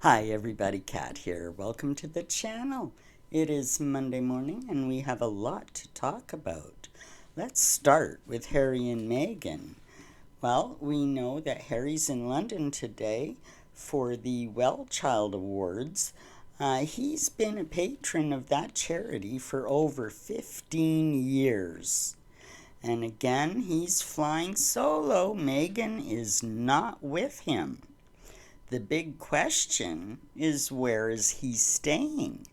Hi everybody, Kat here. Welcome to the channel. It is Monday morning and we have a lot to talk about. Let's start with Harry and Meghan. Well, we know that Harry's in London today for the Well Child Awards. He's been a patron of that charity for over 15 years. And again, he's flying solo. Meghan is not with him. The big question is, where is he staying?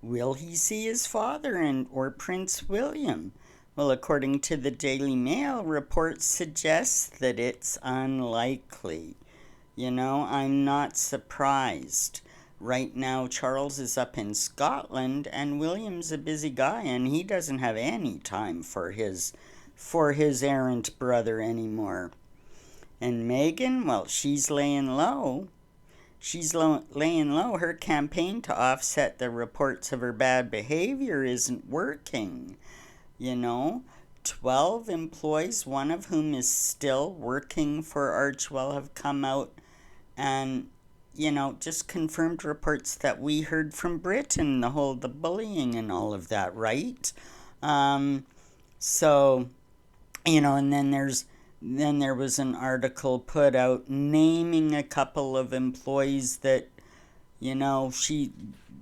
Will he see his father or Prince William? Well, according to the Daily Mail, reports suggest that it's unlikely. I'm not surprised. Right now, Charles is up in Scotland, and William's a busy guy, and he doesn't have any time for his errant brother anymore. And Meghan, well, she's laying low. Laying low. Her campaign to offset the reports of her bad behavior isn't working. You know, 12 employees, one of whom is still working for Archewell, have come out and, just confirmed reports that we heard from Britain, the bullying and all of that, right? Um, so, and then there was an article put out naming a couple of employees that, she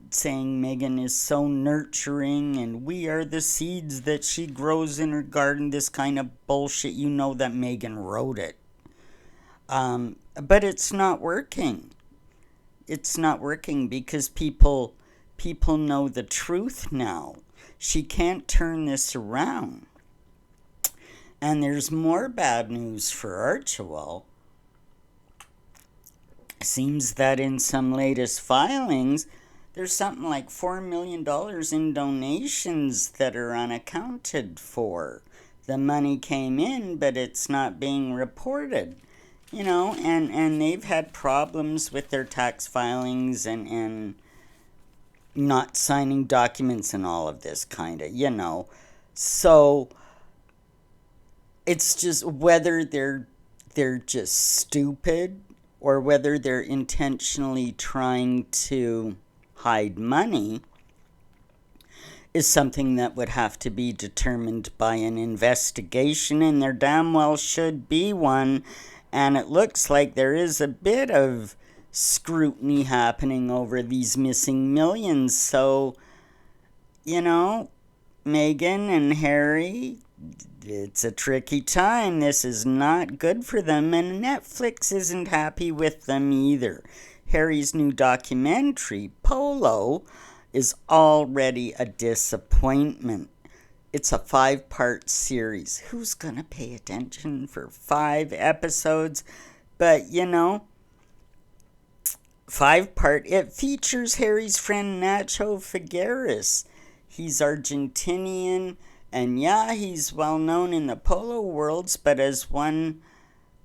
saying Meghan is so nurturing and we are the seeds that she grows in her garden. This kind of bullshit. You know that Meghan wrote it. But it's not working. It's not working because people know the truth now. She can't turn this around. And there's more bad news for Archewell. Seems that in some latest filings, there's something like $4 million in donations that are unaccounted for. The money came in, but it's not being reported. And they've had problems with their tax filings and not signing documents and all of this kind of. So it's just whether they're just stupid or whether they're intentionally trying to hide money is something that would have to be determined by an investigation, and there damn well should be one. And it looks like there is a bit of scrutiny happening over these missing millions. So, Meghan and Harry, it's a tricky time. This is not good for them, and Netflix isn't happy with them either. Harry's new documentary, Polo, is already a disappointment. It's a 5-part series. Who's going to pay attention for 5 episodes? But, 5-part. It features Harry's friend Nacho Figueres. He's Argentinian, and yeah, he's well known in the polo worlds, but as one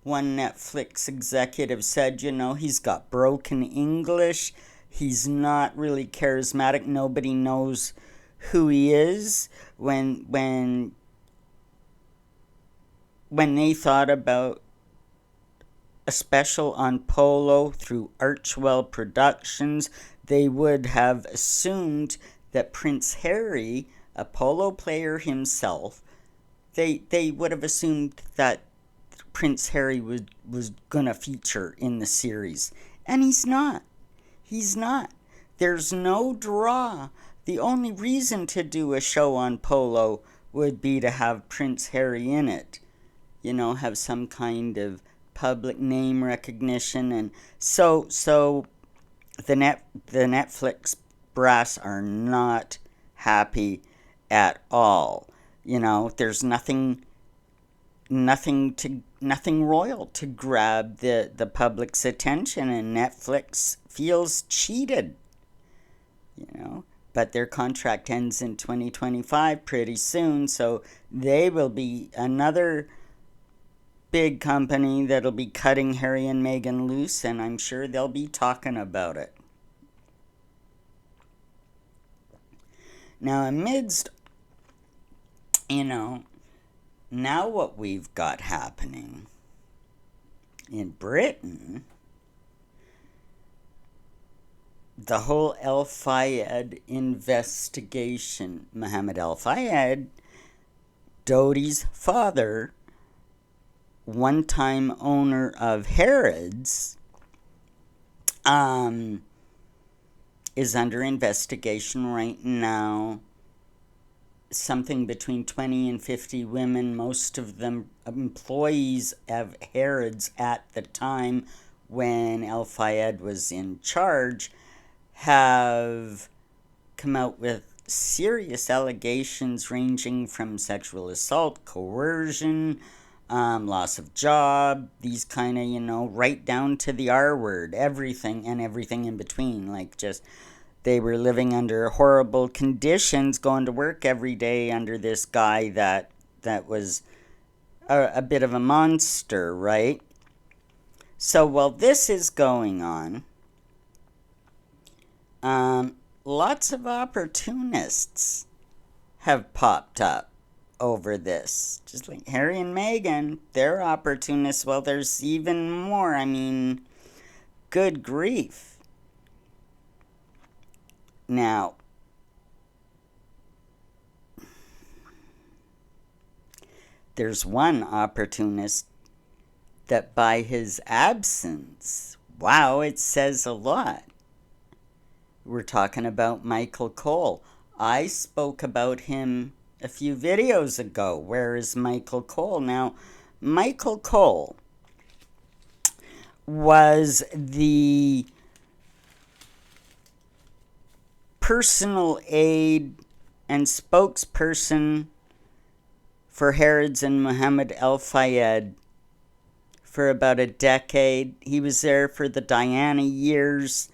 Netflix executive said, he's got broken English. He's not really charismatic. Nobody knows who he is. When they thought about a special on polo through Archewell Productions, they would have assumed that Prince Harry, a polo player himself, they would have assumed that Prince Harry was going to feature in the series. And he's not. He's not. There's no draw. The only reason to do a show on polo would be to have Prince Harry in it. Have some kind of public name recognition. And so the Netflix brass are not happy at all. There's nothing royal to grab the public's attention, and Netflix feels cheated. But their contract ends in 2025 pretty soon, so they will be another big company that'll be cutting Harry and Meghan loose, and I'm sure they'll be talking about it. Now, amidst, now what we've got happening in Britain the whole Al Fayed investigation. Mohammed Al Fayed, Dodi's father, one-time owner of Harrods, is under investigation right now. Something between 20 and 50 women, most of them employees of Harrods at the time when Al Fayed was in charge, have come out with serious allegations ranging from sexual assault, coercion, loss of job, these kind of, right down to the R word, everything and everything in between. Like, just they were living under horrible conditions, going to work every day under this guy that was a bit of a monster, right? So while this is going on, lots of opportunists have popped up over this. Just like Harry and Meghan, they're opportunists. Well, there's even more. I mean, good grief. Now, there's one opportunist that by his absence, wow, it says a lot. We're talking about Michael Cole. I spoke about him a few videos ago. Where is Michael Cole? Now, Michael Cole was the personal aide and spokesperson for Harrods and Mohammed Al Fayed for about a decade. He was there for the Diana years.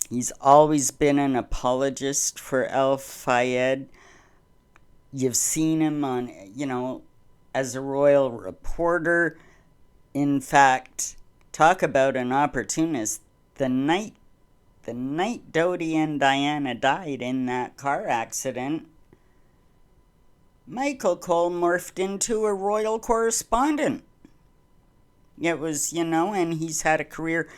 He's always been an apologist for Al Fayed. You've seen him on, as a royal reporter. In fact, talk about an opportunist. The night Dodi and Diana died in that car accident, Michael Cole morphed into a royal correspondent. It was, and he's had a career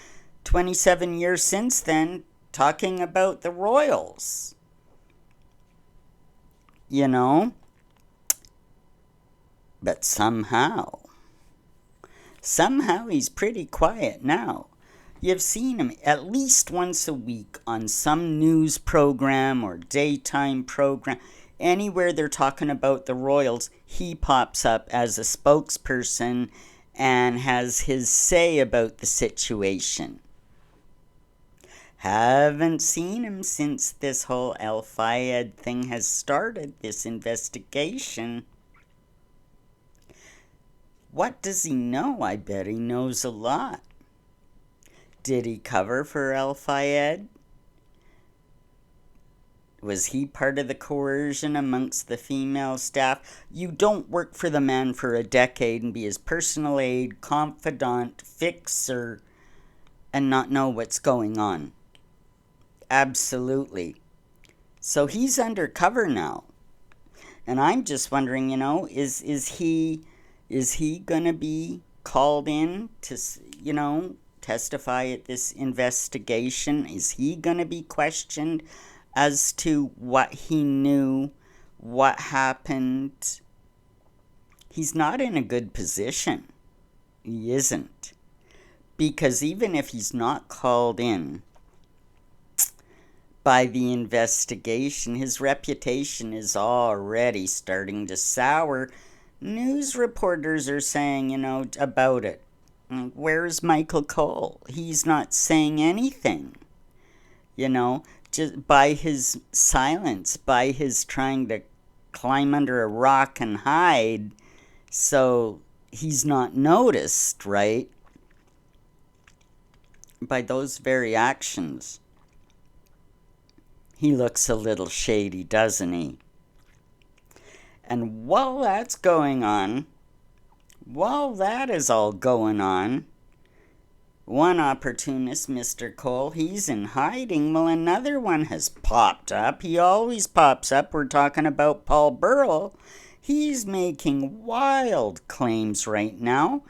27 years since then talking about the royals. But somehow he's pretty quiet now. You've seen him at least once a week on some news program or daytime program. Anywhere they're talking about the royals, he pops up as a spokesperson and has his say about the situation. Haven't seen him since this whole Al Fayed thing has started, this investigation. What does he know? I bet he knows a lot. Did he cover for Al Fayed? Was he part of the coercion amongst the female staff? You don't work for the man for a decade and be his personal aide, confidant, fixer, and not know what's going on. Absolutely. So he's undercover now. And I'm just wondering, is he gonna be called in to, testify at this investigation? Is he gonna be questioned as to what he knew, what happened? He's not in a good position. He isn't. Because even if he's not called in by the investigation, his reputation is already starting to sour. News reporters are saying, about it. Where's Michael Cole? He's not saying anything. Just by his silence, by his trying to climb under a rock and hide, so he's not noticed, right? By those very actions. He looks a little shady, doesn't he? And while that's going on, while that is all going on, one opportunist, Mr. Cole, he's in hiding. Well, another one has popped up. He always pops up. We're talking about Paul Burrell. He's making wild claims right now.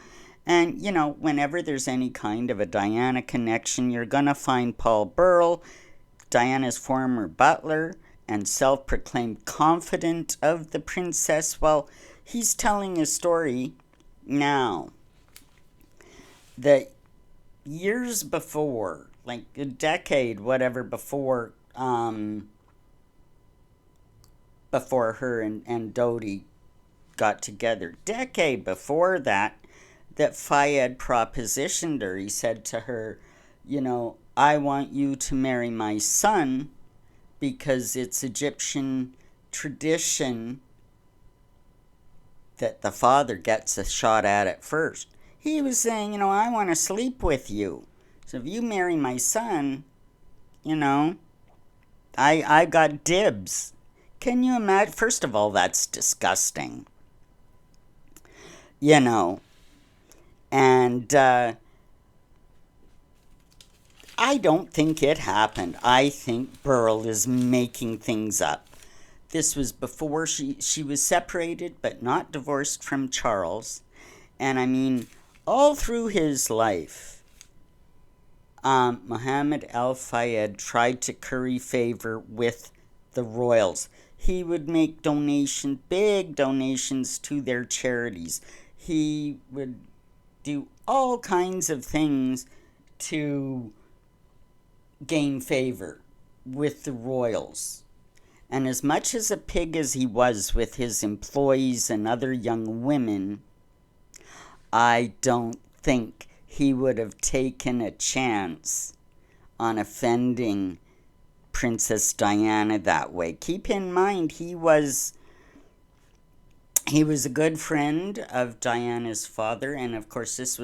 And, whenever there's any kind of a Diana connection, you're going to find Paul Burrell, Diana's former butler and self-proclaimed confidant of the princess. Well, he's telling a story now that years before, like a decade, whatever, before her and Dodi got together, decade before that, that Fayed propositioned her. He said to her, I want you to marry my son because it's Egyptian tradition that the father gets a shot at it first. He was saying, I want to sleep with you. So if you marry my son, I got dibs. Can you imagine? First of all, that's disgusting. And I don't think it happened. I think Burrell is making things up. This was before she was separated but not divorced from Charles. And I mean, all through his life, Mohammed Al Fayed tried to curry favor with the royals. He would make big donations to their charities. He would do all kinds of things to gain favor with the royals. And as much as a pig as he was with his employees and other young women, I don't think he would have taken a chance on offending Princess Diana that way. Keep in mind, he was a good friend of Diana's father, and of course this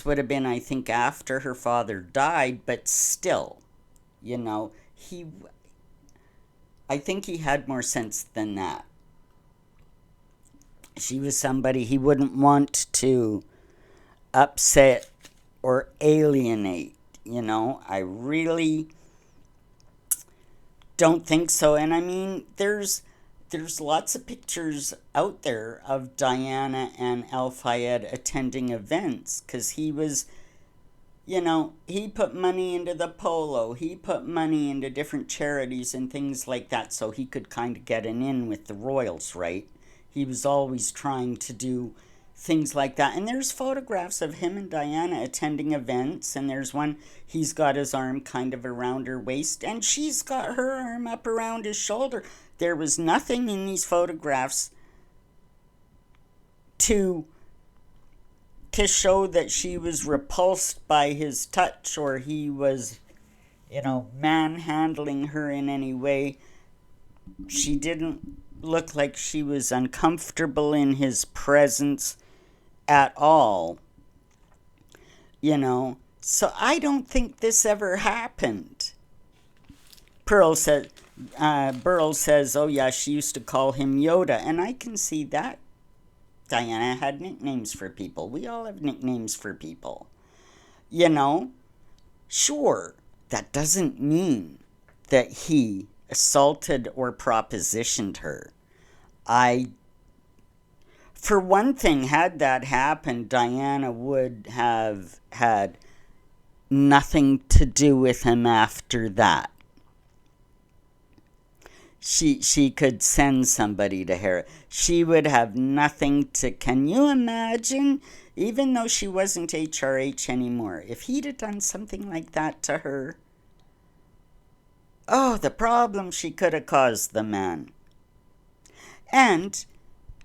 would have been, I think, after her father died, but still, I think he had more sense than that. She was somebody he wouldn't want to upset or alienate, I really don't think so. And I mean, there's lots of pictures out there of Diana and Al Fayed attending events, because he was, he put money into the polo, he put money into different charities and things like that, so he could kind of get an in with the royals, right? He was always trying to do things like that. And there's photographs of him and Diana attending events, and there's one, he's got his arm kind of around her waist, and she's got her arm up around his shoulder. There was nothing in these photographs to show that she was repulsed by his touch, or he was, manhandling her in any way. She didn't look like she was uncomfortable in his presence at all. So I don't think this ever happened. Burrell says, oh yeah, she used to call him Yoda, and I can see that. Diana had nicknames for people. We all have nicknames for people. Sure, that doesn't mean that he assaulted or propositioned her. For one thing, had that happened, Diana would have had nothing to do with him after that. She could send somebody to her. She would have nothing to... Can you imagine? Even though she wasn't HRH anymore, if he'd have done something like that to her, the problem she could have caused the man. And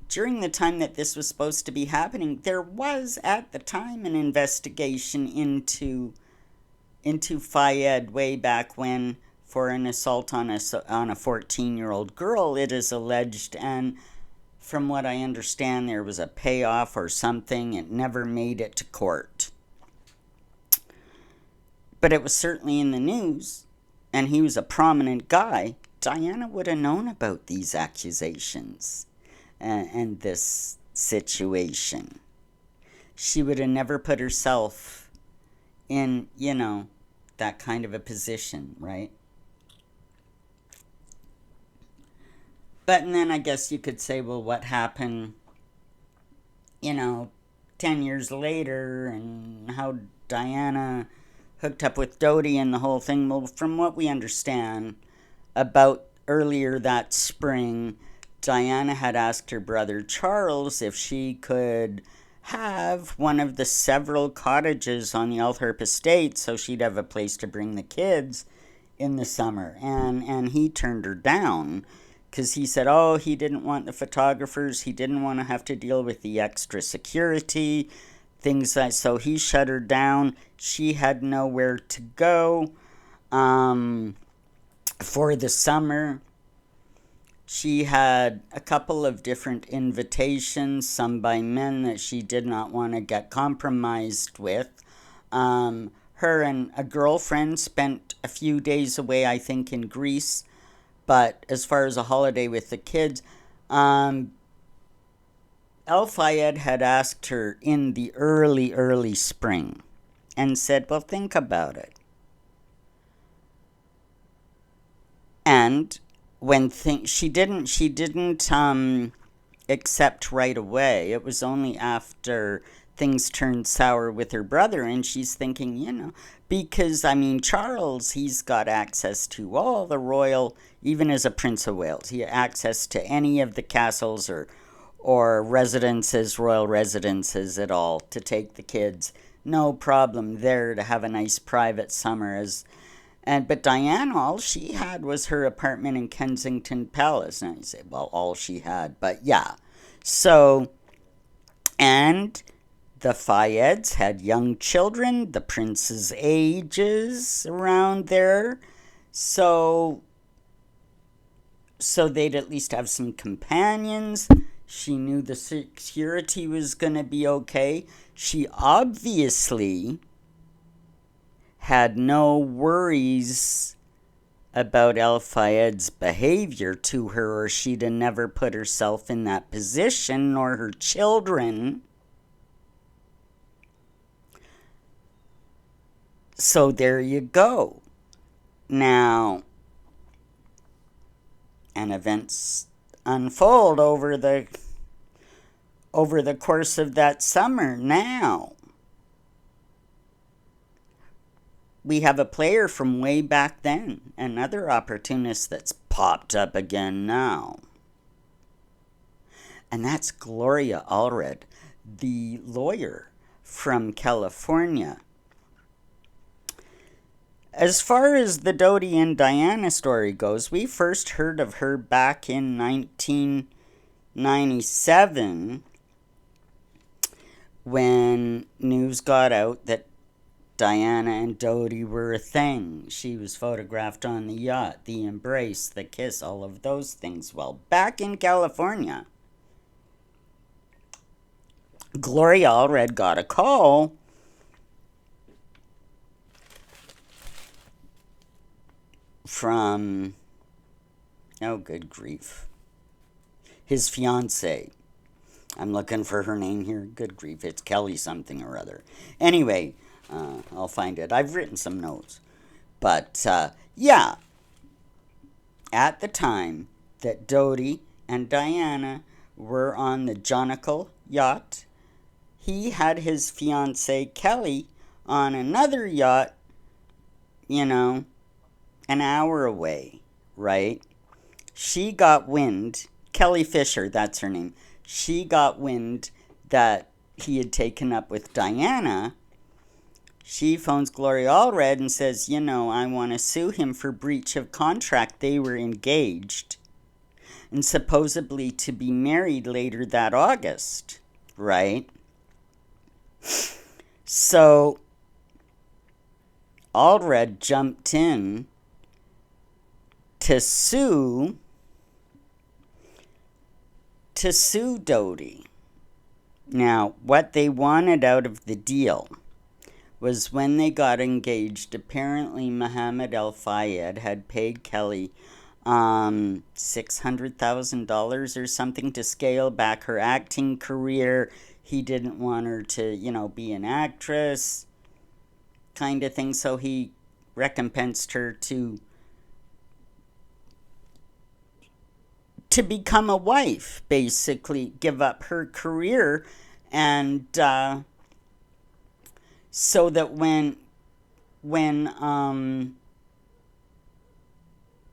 during the time that this was supposed to be happening, there was at the time an investigation into Fayed way back when, for an assault on a 14-year-old girl, it is alleged. And from what I understand, there was a payoff or something. It never made it to court. But it was certainly in the news, and he was a prominent guy. Diana would have known about these accusations and this situation. She would have never put herself in, that kind of a position, right? But and then I guess you could say, well, what happened, 10 10 years later and how Diana hooked up with Dodie and the whole thing. Well, from what we understand, about earlier that spring, Diana had asked her brother Charles if she could have one of the several cottages on the Althorp estate so she'd have a place to bring the kids in the summer. And he turned her down because he said, oh, he didn't want the photographers. He didn't want to have to deal with the extra security, things like so. He shut her down. She had nowhere to go for the summer. She had a couple of different invitations, some by men that she did not want to get compromised with. Her and a girlfriend spent a few days away, I think, in Greece. But as far as a holiday with the kids, El Fayed had asked her in the early spring and said, well, think about it. And when she didn't accept right away. It was only after things turned sour with her brother, and she's thinking, because Charles, he's got access to all the royal, even as a Prince of Wales, he had access to any of the castles or residences, royal residences at all, to take the kids. No problem there to have a nice private summer but Diana, all she had was her apartment in Kensington Palace. And you say, well, all she had, but yeah. So, and the Fayeds had young children, the prince's ages around there. So they'd at least have some companions. She knew the security was going to be okay. She obviously had no worries about El Fayed's behavior to her, or she'd have never put herself in that position, nor her children. So there you go. Now, and events unfold over the course of that summer. Now, we have a player from way back then, another opportunist that's popped up again now. And that's Gloria Allred, the lawyer from California. As far as the Dodie and Diana story goes, we first heard of her back in 1997 when news got out that Diana and Dodie were a thing. She was photographed on the yacht, the embrace, the kiss, all of those things. Well, back in California, Gloria Allred got a call from, oh good grief, his fiancée. I'm looking for her name here. Good grief, it's Kelly something or other. Anyway, I'll find it. I've written some notes. But, yeah. At the time that Dodie and Diana were on the Jonical yacht, he had his fiancée Kelly on another yacht, an hour away, right? She got wind, Kelly Fisher, that's her name. She got wind that he had taken up with Diana. She phones Gloria Allred and says, I want to sue him for breach of contract. They were engaged and supposedly to be married later that August, right? So Allred jumped in to sue Dodie. Now, what they wanted out of the deal was when they got engaged, apparently Mohammed El Fayed had paid Kelly $600,000 or something to scale back her acting career. He didn't want her to, be an actress kind of thing, so he recompensed her to become a wife, basically give up her career And so that when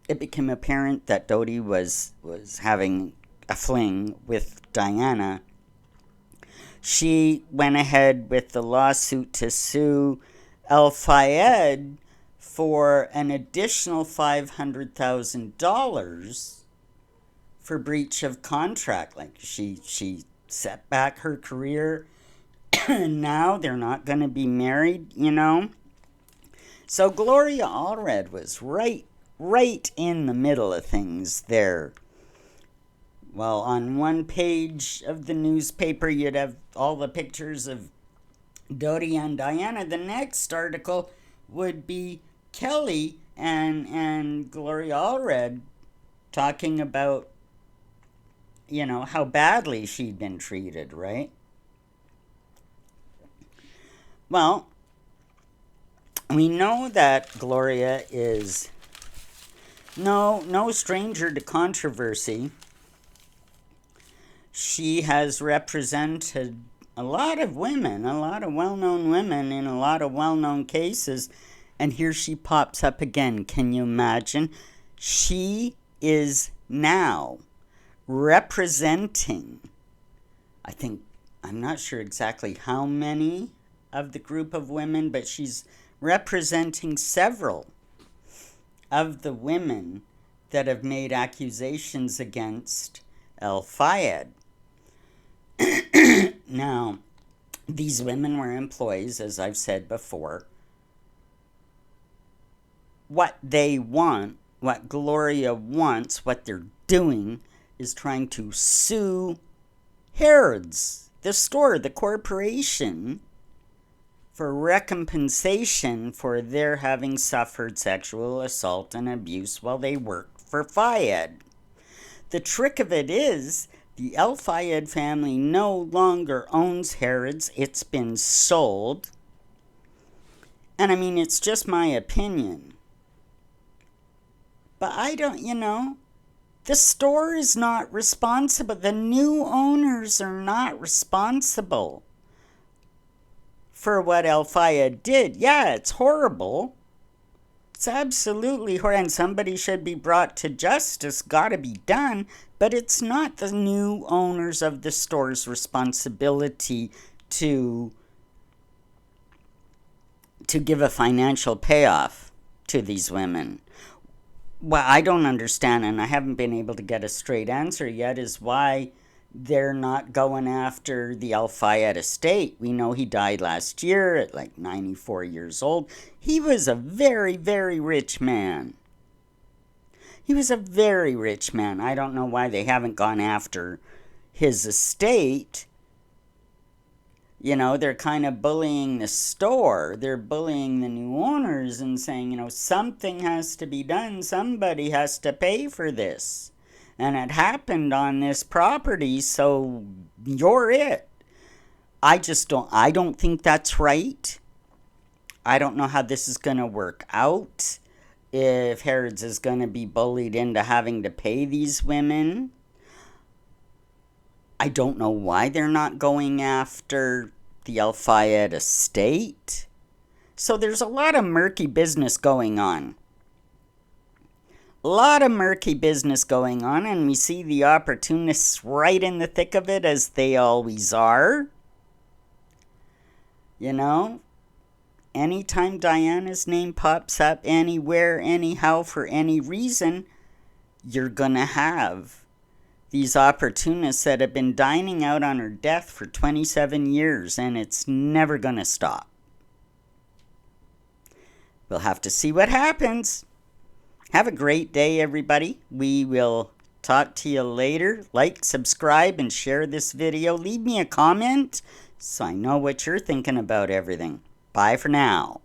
it became apparent that Dodi was having a fling with Diana, she went ahead with the lawsuit to sue El Fayed for an additional $500,000 for breach of contract. Like she set back her career, and now they're not going to be married, you know. So Gloria Allred was right in the middle of things there. Well, on one page of the newspaper, you'd have all the pictures of Dodi and Diana. The next article would be Kelly and Gloria Allred talking about, you know, how badly she'd been treated, right? Well, we know that Gloria is no stranger to controversy. She has represented a lot of women, a lot of well-known women in a lot of well-known cases, and here she pops up again. Can you imagine? She is now representing, I'm not sure exactly how many of the group of women, but she's representing several of the women that have made accusations against El Fayed. Now, these women were employees, as I've said before. What they want, what Gloria wants, what they're doing is trying to sue Harrods, the store, the corporation, for recompensation for their having suffered sexual assault and abuse while they worked for Fayed. The trick of it is the El Fayed family no longer owns Harrods. It's been sold. And I mean, it's just my opinion. But I don't, you know, the store is not responsible. The new owners are not responsible for what El Fayed did. Yeah, it's horrible. It's absolutely horrible. And somebody should be brought to justice. Gotta be done. But it's not the new owners of the store's responsibility to give a financial payoff to these women. What I don't understand, and I haven't been able to get a straight answer yet, is why they're not going after the El Fayed estate. We know he died last year at like 94 years old. He was a very, very rich man. He was a very rich man. I don't know why they haven't gone after his estate. You know, they're kind of bullying the store. They're bullying the new owners and saying, you know, something has to be done. Somebody has to pay for this. And it happened on this property, so you're it. I don't think that's right. I don't know how this is going to work out. If Harrods is going to be bullied into having to pay these women. I don't know why they're not going after the El Fayed estate. So there's a lot of murky business going on. A lot of murky business going on, and we see the opportunists right in the thick of it, as they always are. You know, anytime Diana's name pops up anywhere, anyhow, for any reason, you're going to have these opportunists that have been dining out on her death for 27 years, and it's never going to stop. We'll have to see what happens. Have a great day, everybody. We will talk to you later. Like, subscribe, and share this video. Leave me a comment so I know what you're thinking about everything. Bye for now.